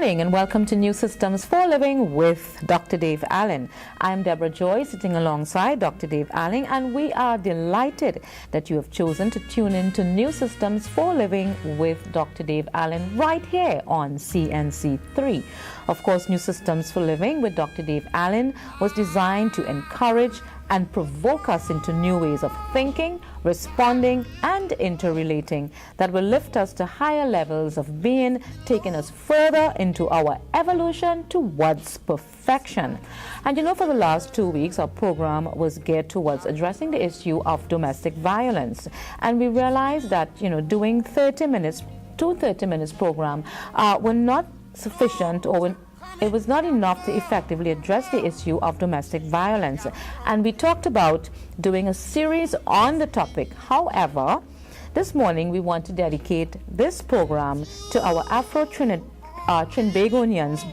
morning and welcome to New Systems for Living with Dr. Dave Allen. I'm Deborah Joy, sitting alongside Dr. Dave Allen, and we are delighted that you have chosen to tune in to New Systems for Living with Dr. Dave Allen right here on CNC3. Of course, New Systems for Living with Dr. Dave Allen was designed to encourage and provoke us into new ways of thinking, responding, and interrelating that will lift us to higher levels of being, taking us further into our evolution towards perfection. And you know, for the last 2 weeks, our program was geared towards addressing the issue of domestic violence. And we realized that, doing 30 minutes program were not sufficient, or it was not enough to effectively address the issue of domestic violence. And we talked about doing a series on the topic. However, this morning we want to dedicate this program to our Afro-Trinbagonians,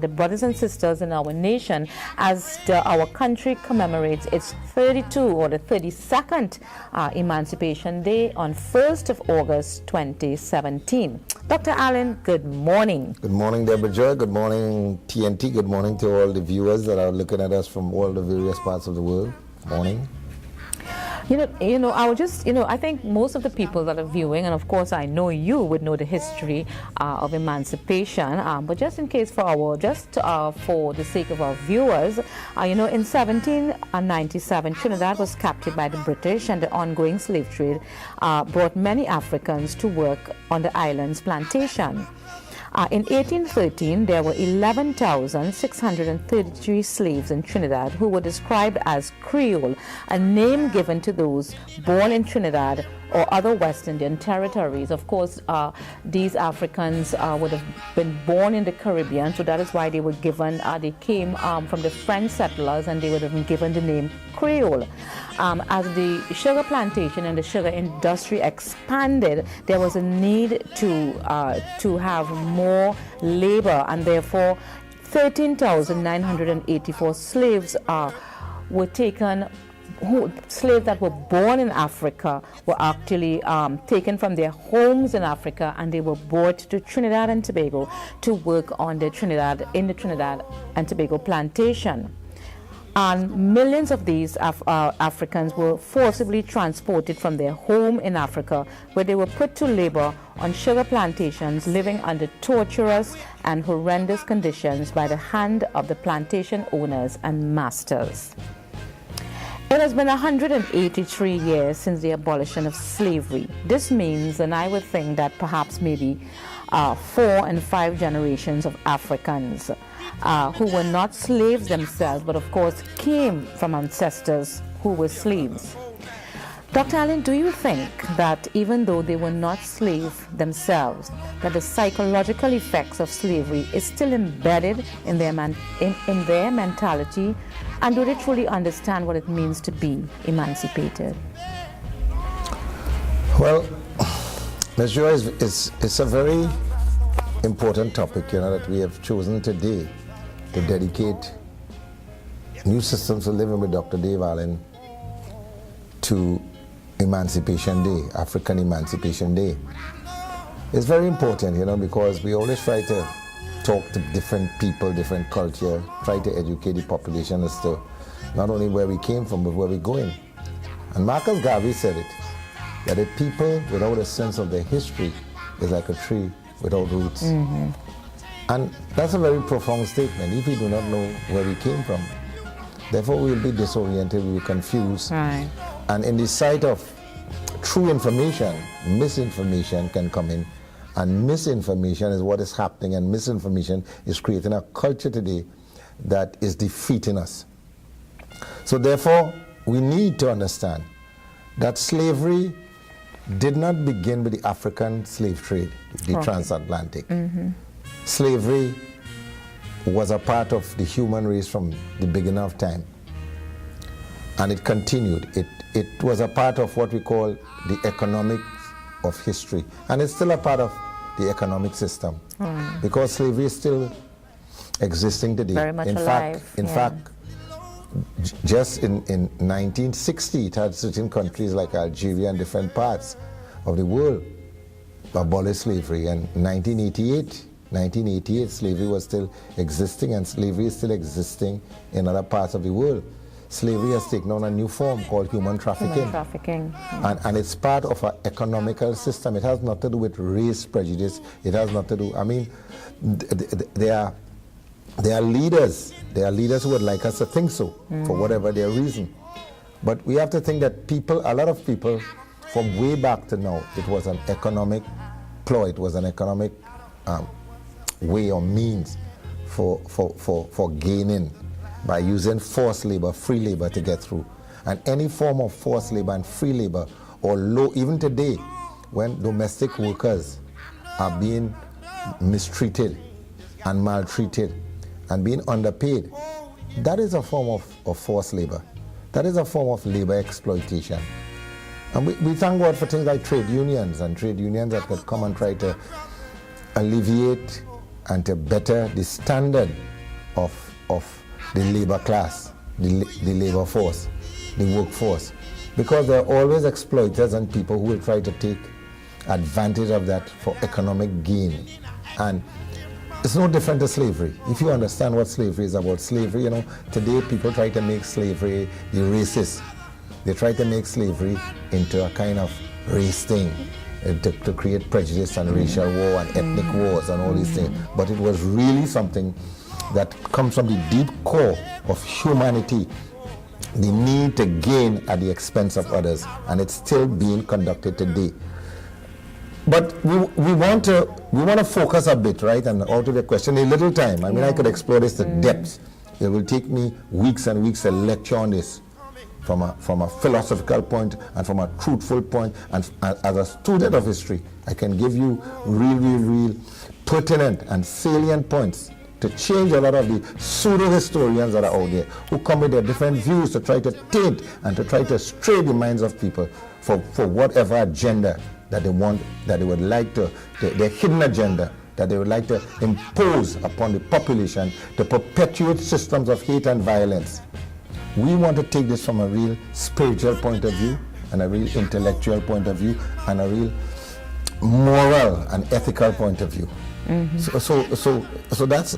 the brothers and sisters in our nation, as our country commemorates its 32nd Emancipation Day on 1st of August 2017. Dr. Allen, good morning. Good morning, Deborah Joy. Good morning, TNT. Good morning to all the viewers that are looking at us from all the various parts of the world. Morning. I think most of the people that are viewing, and of course I know you would know the history of emancipation, but just in case for the sake of our viewers, in 1797, Trinidad was captured by the British, and the ongoing slave trade brought many Africans to work on the island's plantation. In 1813, there were 11,633 slaves in Trinidad who were described as Creole, a name given to those born in Trinidad or other West Indian territories. Of course, these Africans would have been born in the Caribbean, so that is why they were given, they came from the French settlers, and they would have been given the name Creole. As the sugar plantation and the sugar industry expanded, there was a need to have more labor, and therefore 13,984 slaves were taken. Slaves that were born in Africa were actually taken from their homes in Africa, and they were brought to Trinidad and Tobago to work on the Trinidad and Tobago plantation. And millions of these Africans were forcibly transported from their home in Africa, where they were put to labor on sugar plantations, living under torturous and horrendous conditions by the hand of the plantation owners and masters. It has been 183 years since the abolition of slavery. This means, and I would think that perhaps maybe 4 and 5 generations of Africans who were not slaves themselves, but of course came from ancestors who were slaves. Dr. Allen, do you think that even though they were not slaves themselves, that the psychological effects of slavery is still embedded in their mentality, and do they truly understand what it means to be emancipated? Well, Ms. Joy, it's a very important topic, that we have chosen today to dedicate New Systems for Living with Dr. Dave Allen to Emancipation Day, African Emancipation Day. It's very important, because we always try to talk to different people, different culture, try to educate the population as to not only where we came from, but where we're going. And Marcus Garvey said it, that a people without a sense of their history is like a tree without roots. Mm-hmm. And that's a very profound statement. If we do not know where we came from, therefore we will be disoriented, we will be confused. Right. And in the sight of true information, misinformation can come in. And misinformation is what is happening, and misinformation is creating a culture today that is defeating us. So therefore, we need to understand that slavery did not begin with the African slave trade, the transatlantic. Mm-hmm. Slavery was a part of the human race from the beginning of time. And it continued. It was a part of what we call the economics of history. And it's still a part of the economic system. Because slavery is still existing today. Very much alive. In fact, just in 1960, it had certain countries like Algeria and different parts of the world abolished slavery. And in 1988, 1988, slavery was still existing, and slavery is still existing in other parts of the world. Slavery has taken on a new form called human trafficking. Human trafficking. And it's part of our economical system. It has nothing to do with race prejudice. It has nothing to do, I mean, there are leaders. There are leaders who would like us to think so, for whatever their reason. But we have to think that people, a lot of people, from way back to now, it was an economic ploy. It was an economic way or means for gaining by using forced labor, free labor to get through. And any form of forced labor and free labor, or low, even today, when domestic workers are being mistreated and maltreated and being underpaid, that is a form of forced labor. That is a form of labor exploitation. And we thank God for things like trade unions, and trade unions that could come and try to alleviate and to better the standard of the labor class, the labor force, the workforce. Because there are always exploiters and people who will try to take advantage of that for economic gain. And it's no different to slavery. If you understand what slavery is about, slavery, you know, today people try to make slavery the racist. They try to make slavery into a kind of race thing, to create prejudice and racial war and ethnic wars and all these things. But it was really something that comes from the deep core of humanity, the need to gain at the expense of others, and it's still being conducted today. But we want to focus a bit, right, and out of the question, a little time. I mean, I could explore this to depths. It will take me weeks and weeks to lecture on this from a philosophical point and from a truthful point. And as a student of history, I can give you real pertinent and salient points to change a lot of the pseudo-historians that are out there who come with their different views to try to taint and to try to stray the minds of people for whatever agenda that they want, that they would like to, their hidden agenda that they would like to impose upon the population to perpetuate systems of hate and violence. We want to take this from a real spiritual point of view and a real intellectual point of view and a real moral and ethical point of view. So that's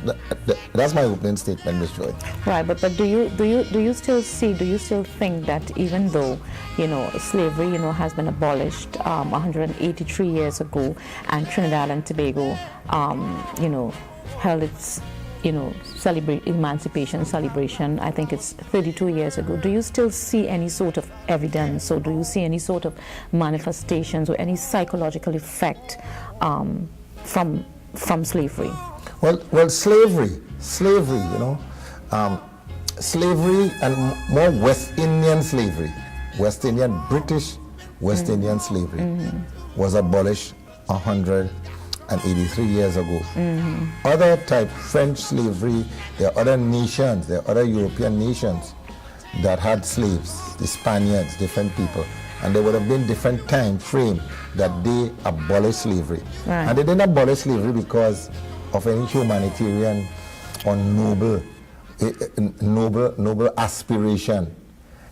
my opening statement, Ms. Joy. Right, but do you still think that even though, you know, slavery, you know, has been abolished 183 years ago, and Trinidad and Tobago, you know, held its, you know, emancipation celebration, I think it's 32 years ago. Do you still see any sort of evidence, or do you see any sort of manifestations or any psychological effect from slavery? Well, slavery, you know, slavery and more West Indian slavery, British West Indian slavery was abolished 183 years ago. Other type, French slavery, there are other nations, there are other European nations that had slaves, the Spaniards, different people. And there would have been different time frame that they abolished slavery. Right. And they didn't abolish slavery because of any humanitarian or noble aspiration.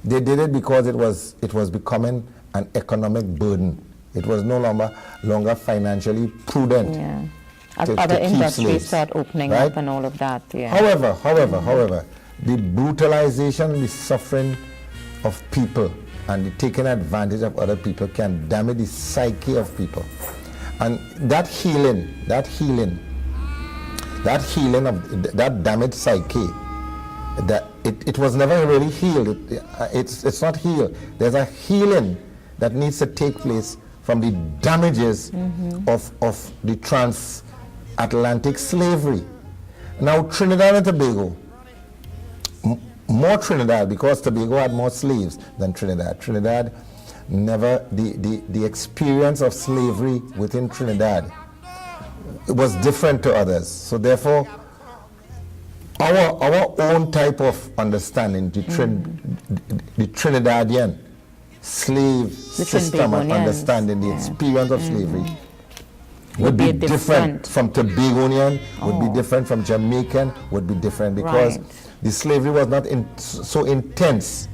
They did it because it was becoming an economic burden. It was no longer financially prudent. Yeah. As other industries start opening up and all of that. Yeah. However, the brutalization and the suffering of people and the taking advantage of other people can damage the psyche of people. And that healing of that damaged psyche, that it was never really healed. It's not healed. There's a healing that needs to take place from the damages of the transatlantic slavery. Now, Trinidad and Tobago, more Trinidad, because Tobago had more slaves than Trinidad. Trinidad never, the experience of slavery within Trinidad, it was different to others. So therefore, our own type of understanding, the Trinidadian slave system and understanding, the experience of slavery would be different from Tobagonian, would be different from Jamaican, would be different because the slavery was not so intense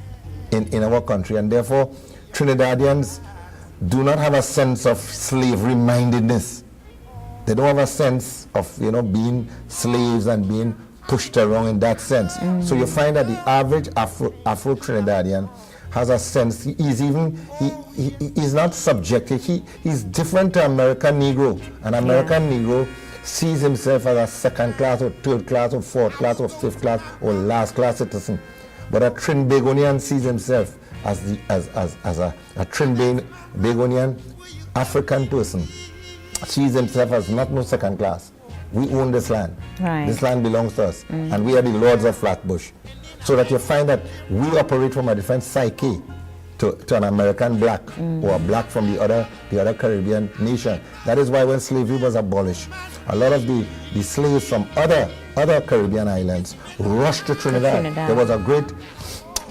in our country, and therefore Trinidadians do not have a sense of slavery mindedness. They don't have a sense of, being slaves and being pushed around in that sense. So you find that the average Afro-Trinidadian has a sense. He's not subjected. He's different to American Negro. An American Negro sees himself as a second class or third class or fourth class or fifth class or last class citizen. But a Trinbagonian sees himself as a Trinbagonian African person sees himself as not no second class. We own this land. Right. This land belongs to us. And we are the lords of Flatbush. So that you find that we operate from a different psyche to an American black or a black from the other Caribbean nation. That is why when slavery was abolished, a lot of the slaves from other Caribbean islands rushed to Trinidad. There was a great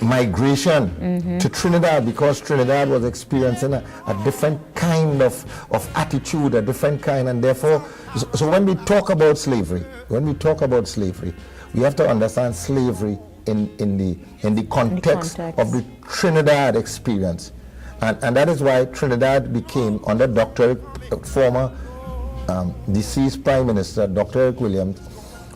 migration to Trinidad because Trinidad was experiencing a different kind of attitude, a different kind, and therefore, so when we talk about slavery, we have to understand slavery in the context of the Trinidad experience, and that is why Trinidad became, under former deceased Prime Minister Dr. Eric Williams,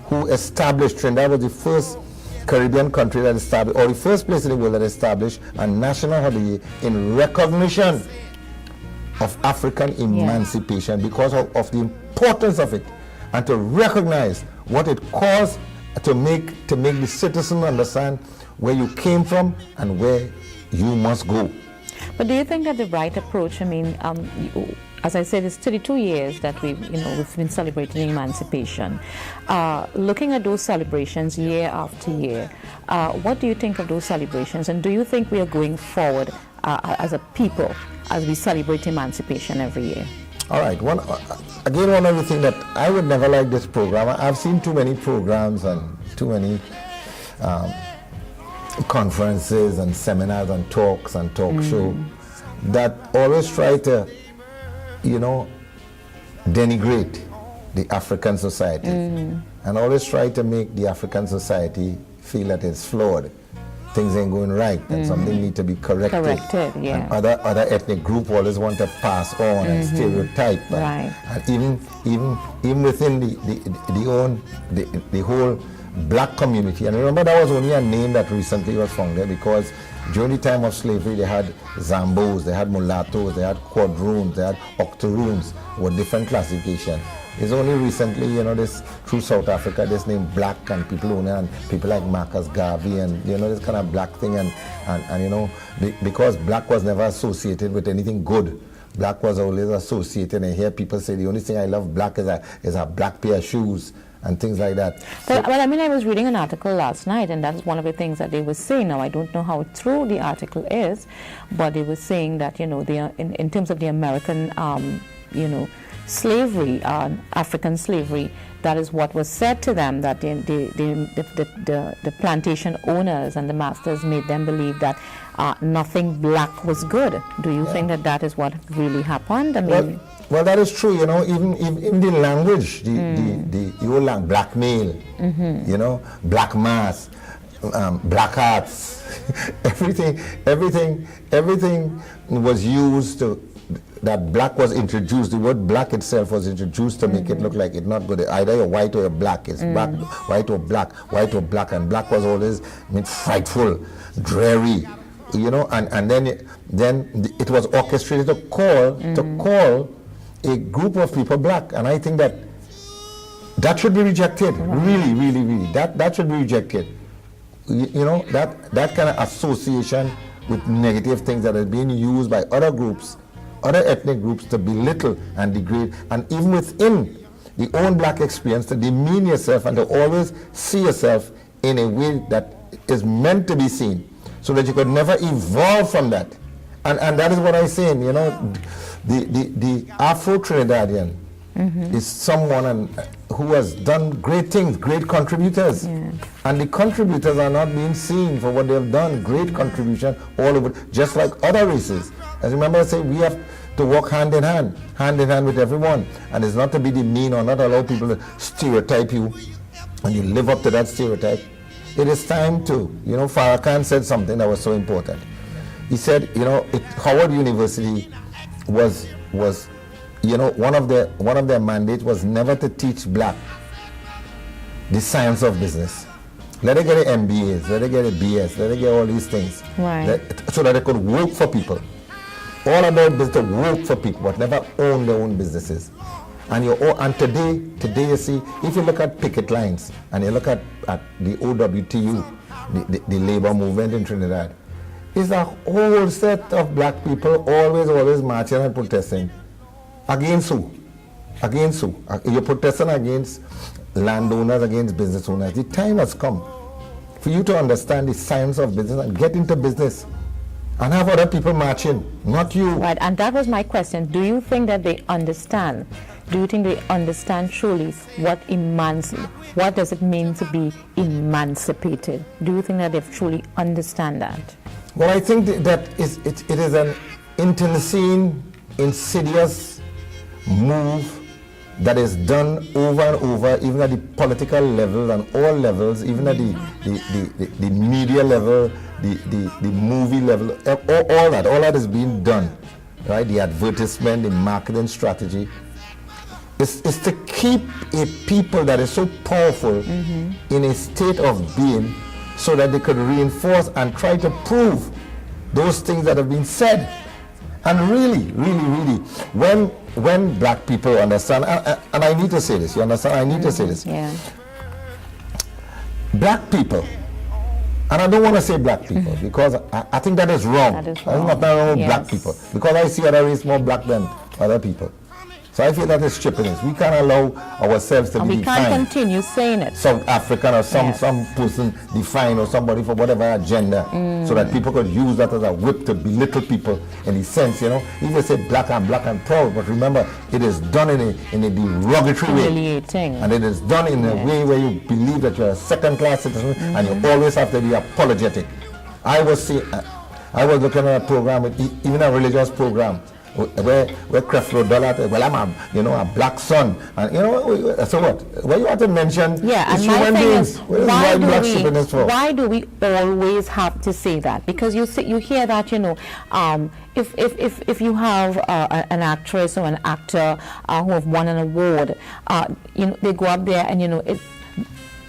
who established Trinidad was the first Caribbean country that established, or the first place in the world that established a national holiday in recognition of African emancipation because of the importance of it, and to recognize what it caused to make the citizen understand where you came from and where you must go. But do you think that the right approach, I mean, as I said, it's 32 years that we've been celebrating emancipation. Looking at those celebrations year after year, what do you think of those celebrations? And do you think we are going forward as a people as we celebrate emancipation every year? All right. One of the things that I would never like this program. I've seen too many programs and too many conferences and seminars and talks and talk shows that always try to, denigrate the African society and always try to make the African society feel that it's flawed. Things ain't going right and something need to be corrected. And other ethnic group always want to pass on and stereotype. And even within the whole black community. And remember, that was only a name that recently was founded because during the time of slavery they had Zambos, they had mulattoes, they had quadroons, they had octoroons with different classification. It's only recently, this through South Africa, this name black and people like Marcus Garvey and this kind of black thing and because black was never associated with anything good. Black was always associated, and I hear people say the only thing I love black is a black pair of shoes and things like that. Well, I was reading an article last night, and that's one of the things that they were saying. Now, I don't know how true the article is, but they were saying that, they are, in terms of the American, slavery, African slavery, that is what was said to them, that the plantation owners and the masters made them believe that nothing black was good. Do you think that is what really happened? I mean, well, that is true. Even the language, the old language, blackmail, black mass, black arts, everything was used to. That black was introduced, the word black itself was introduced to make it look like it's not good. Either you're white or you're black. It's black, white or black, and black was always frightful, dreary, and then it was orchestrated to call a group of people black, and I think that should be rejected. Really, really, really. That should be rejected. That kind of association with negative things that are being used by other groups, other ethnic groups, to belittle and degrade, and even within the own black experience to demean yourself and to always see yourself in a way that is meant to be seen, so that you could never evolve from that. And that is what I'm saying, the Afro-Trinidadian is someone who has done great things, great contributors. And the contributors are not being seen for what they have done, great contribution all over, just like other races. As remember I say, we have to walk hand in hand with everyone. And it's not to be demean or not allow people to stereotype you, and you live up to that stereotype. It is time to, Farrakhan said something that was so important. He said, Howard University was you know, one of their mandates was never to teach black the science of business. Let them get an MBAs, let them get a BS, let them get all these things, right, so that they could work for people. All about business to work for people, but never own their own businesses. And today you see, if you look at picket lines and you look at the OWTU, the labor movement in Trinidad, is a whole set of black people always marching and protesting. Against who? Against who? You're protesting against landowners, against business owners. The time has come for you to understand the science of business and get into business and have other people marching, not you. Right, and that was my question. Do you think that they understand? Do you think they understand truly what does it mean to be emancipated? Do you think that they truly understand that? Well, I think that it is an internecine, insidious move that is done over and over, even at the political level and all levels, even at the media level, the movie level, all that is being done, right? The advertisement, the marketing strategy is to keep a people that is so powerful in a state of being, so that they could reinforce and try to prove those things that have been said. And really, when black people understand, and I need to say this, you understand? I need to say this. Yeah. Black people, and I don't want to say black people because I think that is wrong. That is wrong. There's nothing wrong with Yes. black people, because I see other race more black than other people. So I feel that is stupidness. We can't allow ourselves to And be we can't defined. continue saying it. South African or some Yes. person defined, or somebody for whatever agenda, so that people could use that as a whip to belittle people in a sense, you know. If they say black and proud, but remember, it is done in a derogatory way. Humiliating. And it is done in a way where you believe that you're a second-class citizen, and you always have to be apologetic. I was looking at a program, even a religious program, where Creflo Dollar, well, I'm a black son, and so what? What you want to mention? Yeah, is and my human thing beings. is, What is white black stupidness for? why do we always have to say that? Because you hear that, if you have an actress or an actor who have won an award, they go up there and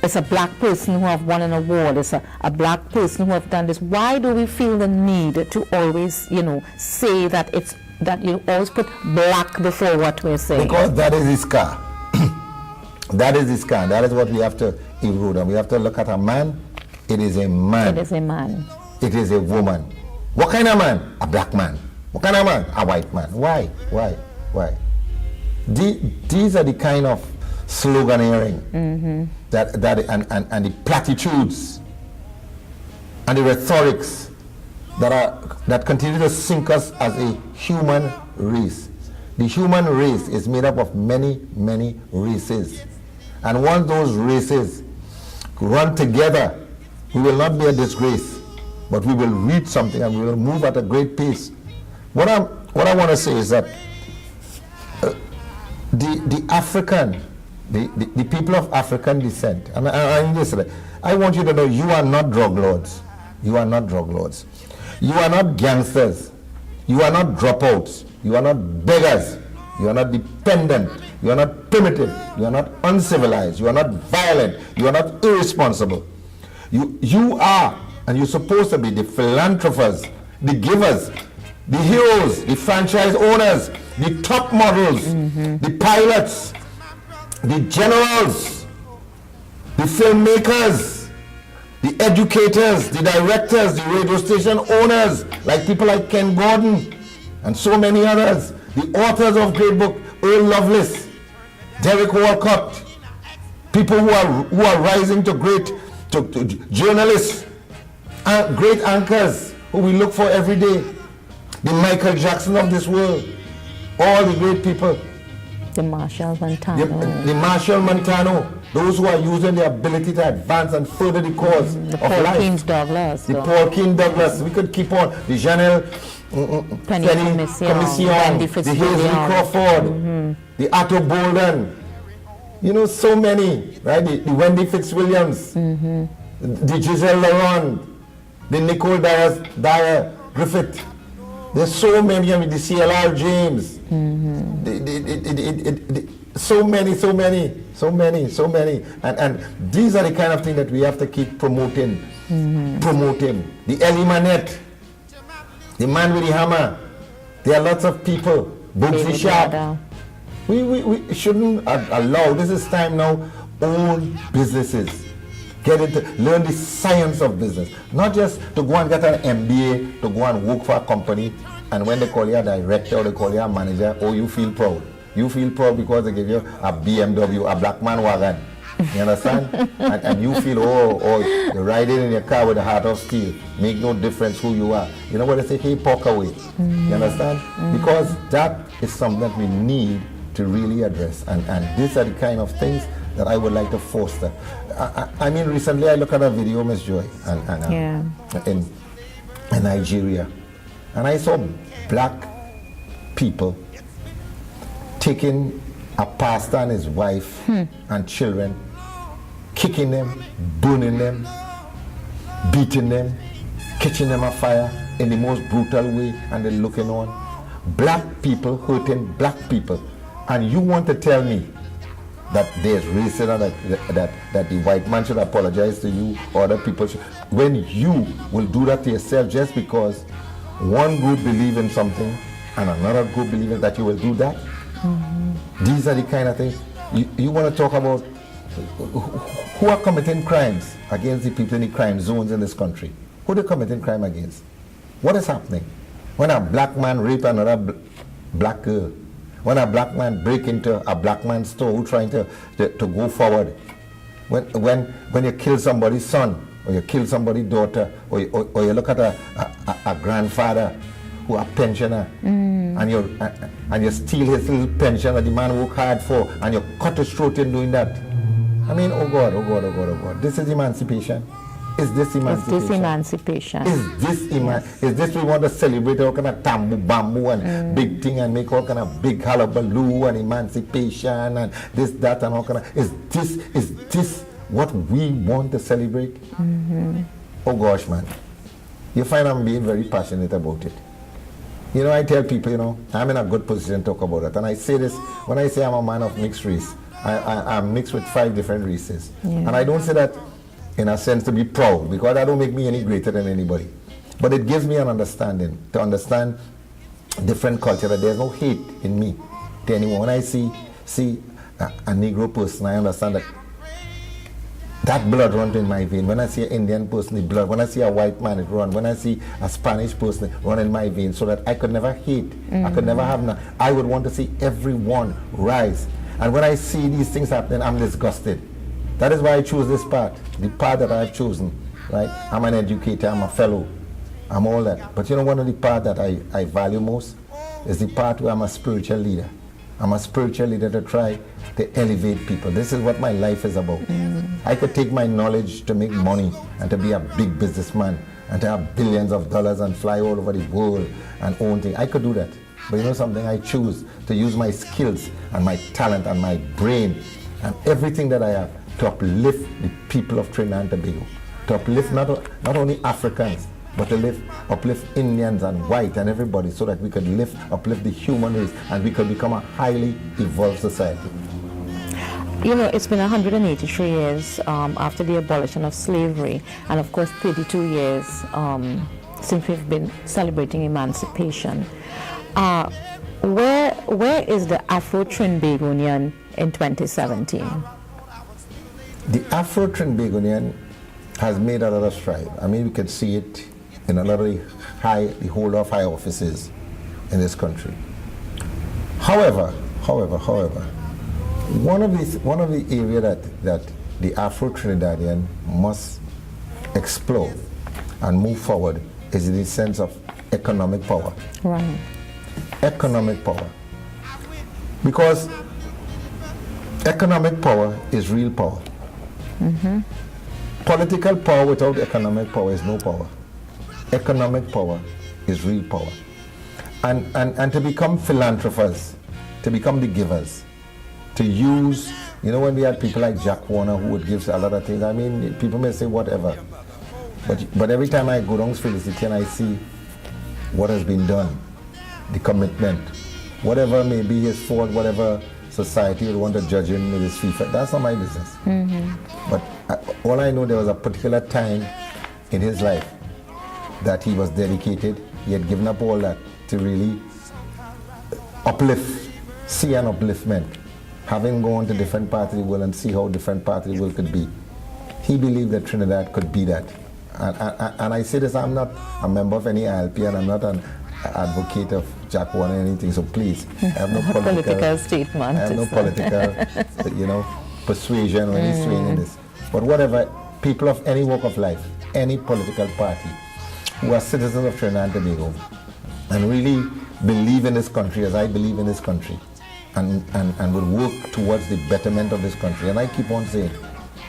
it's a black person who have won an award. It's a black person who have done this. Why do we feel the need to always, say that that you always put black before what we're saying? Because that is his car. That is his car. That is what we have to erode. And we have to look at a man. It is a man. It is a man. It is a woman. What kind of man? A black man. What kind of man? A white man. Why? These are the kind of sloganeering that and the platitudes and the rhetorics that continue to sink us as a human race. The human race is made up of many, many races. And once those races run together, we will not be a disgrace, but we will reach something and we will move at a great pace. What I want to say is that the African, the people of African descent, and I want you to know, you are not drug lords. You are not drug lords. You are not gangsters. You are not dropouts. You are not beggars. You are not dependent. You are not primitive. You are not uncivilized. You are not violent. You are not irresponsible. You are, and you're supposed to be, the philanthropers, the givers, the heroes, the franchise owners, the top models, the pilots, the generals, the filmmakers, the educators, the directors, the radio station owners, like people like Ken Gordon and so many others, the authors of great book, Earl Lovelace, Derek Walcott, people who are rising to great to journalists, great anchors who we look for every day, the Michael Jackson of this world, all the great people. The Marshall Montano. The Marshall Montano, those who are using their ability to advance and further the cause The of Paul life. Keynes Douglas. The Paul King Douglas. We could keep on. The Janelle Penny Commission, Wendy the Hazel Fitzwilliam. Crawford, the Otto Bolden. So many, right? The Wendy Fitzwilliams, the Giselle Laurent, the Nicole Dyer Griffith. There's so many. I mean, the CLR James. So many. And these are the kind of things that we have to keep promoting. Promoting. The Ellie Manette, the man with the hammer. There are lots of people. Bugsy Sharp. We shouldn't allow. This is time now. Own businesses. Learn the science of business. Not just to go and get an MBA, to go and work for a company, and when they call you a director or they call you a manager, oh, you feel proud. You feel proud because they give you a BMW, a black man wagon. You understand? and you feel, oh, you're riding in your car with a heart of steel. Make no difference who you are. You know what they say? Hey, poke away. You understand? Because that is something that we need to really address. And these are the kind of things that I would like to foster. I mean, recently I looked at a video, Miss Joy, in Nigeria, and I saw black people taking a pastor and his wife and children, kicking them, burning them, beating them, catching them on fire in the most brutal way, and they're looking on. Black people hurting black people. And you want to tell me that there's racism, that the white man should apologize to you, or other people should, when you will do that to yourself just because one group believes in something and another group believes that you will do that? These are the kind of things. You want to talk about who are committing crimes against the people in the crime zones in this country? Who are they committing crime against? What is happening? When a black man rape another black girl, when a black man break into a black man's store who trying to go forward, when you kill somebody's son, or you kill somebody's daughter, or you look at a grandfather who a pensioner, and you steal his little pension that the man worked hard for, and you cut his throat in doing that. I mean, oh God. This is emancipation. Is this emancipation? Is this we want to celebrate all kind of tambu bamboo and big thing and make all kind of big hullabaloo and emancipation and this, that, and all kind of, is this what we want to celebrate? Oh gosh, man. You find I'm being very passionate about it. You know, I tell people, I'm in a good position to talk about it. And I say this, when I say I'm a man of mixed race, I'm mixed with 5 different races. And I don't say that in a sense to be proud, because that don't make me any greater than anybody. But it gives me an understanding, to understand different culture, that there's no hate in me to anyone. When I see a Negro person, I understand that blood runs in my vein. When I see an Indian person, the blood. When I see a white man, it runs. When I see a Spanish person, it runs in my vein. So that I could never hate. I could never have none. I would want to see everyone rise. And when I see these things happening, I'm disgusted. That is why I choose this path, the path that I've chosen, right? I'm an educator, I'm a fellow, I'm all that. But one of the paths that I value most is the path where I'm a spiritual leader. I'm a spiritual leader to try to elevate people. This is what my life is about. I could take my knowledge to make money and to be a big businessman and to have billions of dollars and fly all over the world and own things. I could do that. But you know something? I choose to use my skills and my talent and my brain and everything that I have to uplift the people of Trinidad and Tobago, to uplift not only Africans, but to uplift Indians and white and everybody, so that we could uplift the human race and we could become a highly evolved society. It's been 183 years after the abolition of slavery, and of course 32 years since we've been celebrating emancipation. Where is the Afro-Trinbagonian in 2017? The Afro-Trinbagonian has made a lot of strides. I mean, we can see it in a lot of the holder of high offices in this country. However, one of the areas that the Afro-Trinidadian must explore and move forward is in the sense of economic power. Right. Economic power. Because economic power is real power. Political power without economic power is no power. Economic power is real power. And to become philanthropists, to become the givers, to use, when we had people like Jack Warner who would give a lot of things, I mean, people may say whatever. But every time I go down to Felicity and I see what has been done, the commitment, whatever may be his fault, whatever society will want to judge him with his FIFA, that's not my business. But all I know, there was a particular time in his life that he was dedicated. He had given up all that to really uplift, see an upliftment, having gone to different parts of the world and see how different parts of the world could be. He believed that Trinidad could be that. And I say this, I'm not a member of any ILP and I'm not an advocate of Jack Warner or anything, so please, I have no political statement. I have no political, persuasion or any swaying in this. But whatever, people of any walk of life, any political party, who are citizens of Trinidad and Tobago, and really believe in this country as I believe in this country, and will work towards the betterment of this country. And I keep on saying,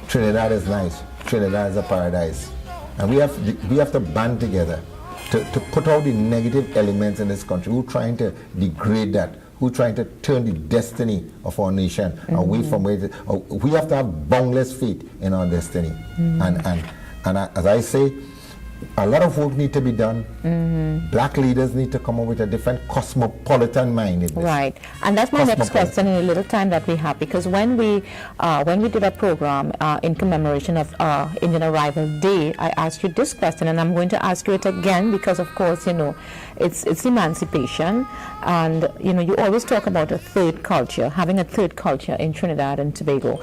Trinidad is nice, Trinidad is a paradise. And we have to band together to put out the negative elements in this country who are trying to degrade that, who are trying to turn the destiny of our nation away from where it is. We have to have boundless faith in our destiny. And as I say, a lot of work need to be done. Black leaders need to come up with a different cosmopolitan mind in this. Right, and that's my next question in a little time that we have, because when we did a program in commemoration of Indian Arrival Day, I asked you this question, and I'm going to ask you it again because, of course, it's emancipation, and you always talk about a third culture, having a third culture in Trinidad and Tobago.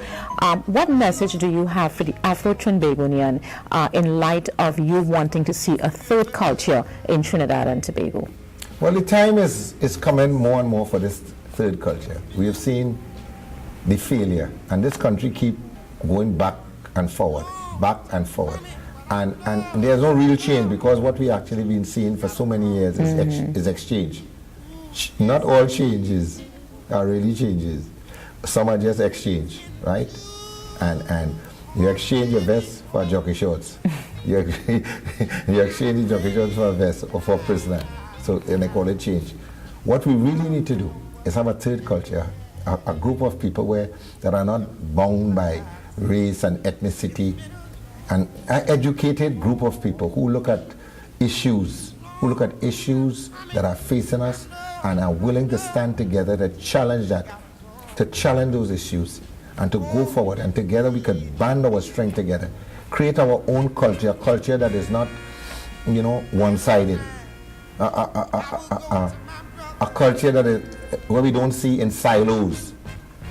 What message do you have for the Afro-Trinbagonian in light of you wanting to see a third culture in Trinidad and Tobago? Well, the time is coming more and more for this third culture. We have seen the failure, and this country keep going back and forward. And there's no real change, because what we actually been seeing for so many years is exchange. Not all changes are really changes. Some are just exchange, right? And you exchange your vest for jockey shorts. You exchange the jockey shorts for a vest or for a prisoner. So and they call it change. What we really need to do is have a third culture, a group of people that are not bound by race and ethnicity, an educated group of people who look at issues that are facing us and are willing to stand together to challenge those issues and to go forward. And together we could band our strength together, create our own culture, a culture that is not, one-sided, a culture that is where we don't see in silos,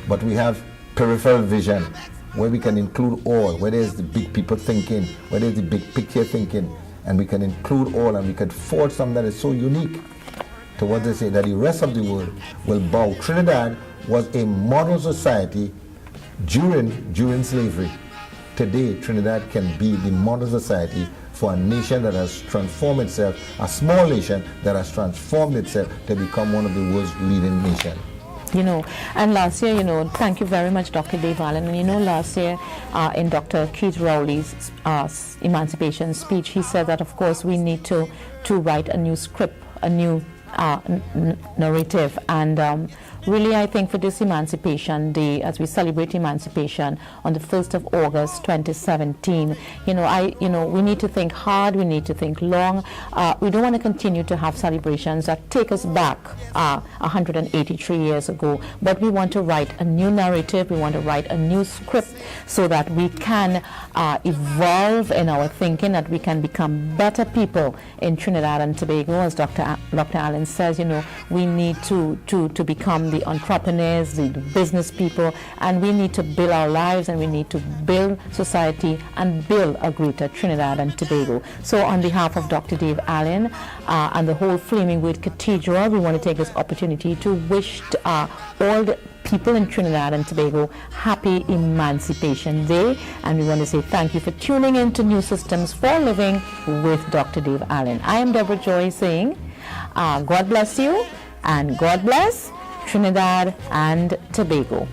but we have peripheral vision, where we can include all, where there's the big people thinking, where there's the big picture thinking, and we can include all, and we can forge something that is so unique to what they say, that the rest of the world will bow. Trinidad was a model society during slavery. Today, Trinidad can be the model society for a nation that has transformed itself, a small nation that has transformed itself to become one of the world's leading nations. And last year, thank you very much, Dr. Dave Allen. And last year in Dr. Keith Rowley's emancipation speech, he said that, of course, we need to write a new script, a new narrative. And really, I think for this Emancipation Day, as we celebrate emancipation on the 1st of August 2017, we need to think hard, we need to think long. We don't want to continue to have celebrations that take us back 183 years ago, but we want to write a new narrative, we want to write a new script so that we can evolve in our thinking, that we can become better people in Trinidad and Tobago. As Dr. Allen says, we need to become the entrepreneurs, the business people, and we need to build our lives, and we need to build society and build a greater Trinidad and Tobago. So on behalf of Dr. Dave Allen and the whole Flaming Word Cathedral, we want to take this opportunity to wish all the people in Trinidad and Tobago happy Emancipation Day, and we want to say thank you for tuning in to New Systems for Living with Dr. Dave Allen. I am Deborah Joy saying God bless you, and God bless Trinidad and Tobago.